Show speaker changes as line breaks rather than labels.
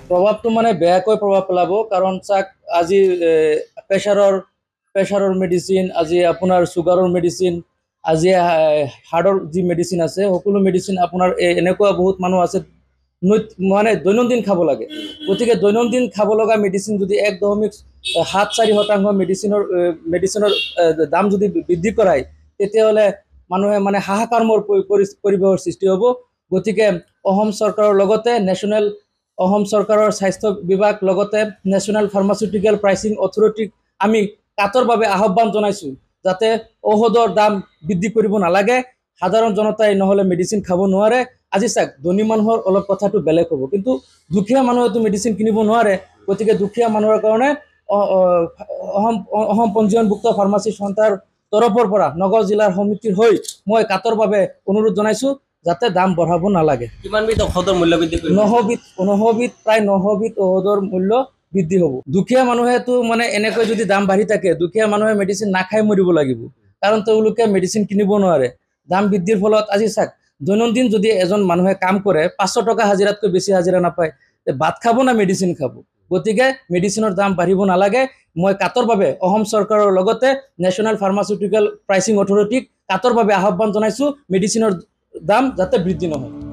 প্ৰভাৱটো মানে বেয়াকৈ প্ৰভাৱ পেলাব, কাৰণ চাওক আজি প্ৰেছাৰৰ মেডিচিন, আজি আপোনাৰ চুগাৰৰ মেডিচিন, আজি হাৰ্টৰ যি মেডিচিন আছে, সকলো মেডিচিন আপোনাৰ এনেকুৱা বহুত মানুহ আছে মানে দৈনন্দিন খাব লাগে। গতিকে দৈনন্দিন খাব লগা মেডিচিন যদি 1.74% মেডিচিনৰ দাম যদি বৃদ্ধি কৰায়, তেতিয়াহ'লে মানুহে মানে হাহাকাৰময় পৰিৱেশৰ সৃষ্টি হ'ব। গতিকে অসম চৰকাৰৰ লগতে অসম চৰকাৰৰ স্বাস্থ্য বিভাগ লগতে নেশ্যনেল ফাৰ্মাচিউটিকেল প্ৰাইচিং অথৰিটিক আমি কাটৰভাৱে আহ্বান জনাইছোঁ, যাতে ঔষধৰ দাম বৃদ্ধি কৰিব নালাগে। সাধাৰণ জনতাই নহ'লে মেডিচিন খাব নোৱাৰে। আজি চাওক, ধনী মানুহৰ অলপ কথাটো বেলেগ হ'ব, কিন্তু দুখীয়া মানুহেতো মেডিচিন কিনিব নোৱাৰে। গতিকে দুখীয়া মানুহৰ কাৰণে অসম পঞ্জীয়নভুক্ত ফাৰ্মাচী সন্থাৰ তৰফৰ পৰা নগাঁও জিলাৰ সমিতিৰ হৈ মই কাটৰভাৱে অনুৰোধ জনাইছোঁ, যাতে দাম বঢ়াব নালাগে।
কিমানবিধ ঔষধৰ মূল্য বৃদ্ধি কৰিব?
9বিধ প্ৰায় 9বিধ ঔষধৰ মূল্য বৃদ্ধি হ'ব। দুখীয়া মানুহেতো মানে এনেকৈ যদি দাম বাঢ়ি থাকে, দুখীয়া মানুহে মেডিচিন নাখাই মৰিব লাগিব, কাৰণ তেওঁলোকে মেডিচিন কিনিব নোৱাৰে। দাম বৃদ্ধিৰ ফলত আজি চাওক, দৈনন্দিন যদি এজন মানুহে কাম কৰে, 500 টকা হাজিৰাতকৈ বেছি হাজিৰা নাপায়, ভাত খাব না মেডিচিন খাব? গতিকে মেডিচিনৰ দাম বাঢ়িব নালাগে। মই কাটৰভাৱে অসম চৰকাৰৰ লগতে নেশ্যনেল ফাৰ্মাচিউটিকেল প্ৰাইচিং অথৰিটিক কাটৰভাৱে আহ্বান জনাইছোঁ, মেডিচিনৰ দাম যাতে বৃদ্ধি নহয়।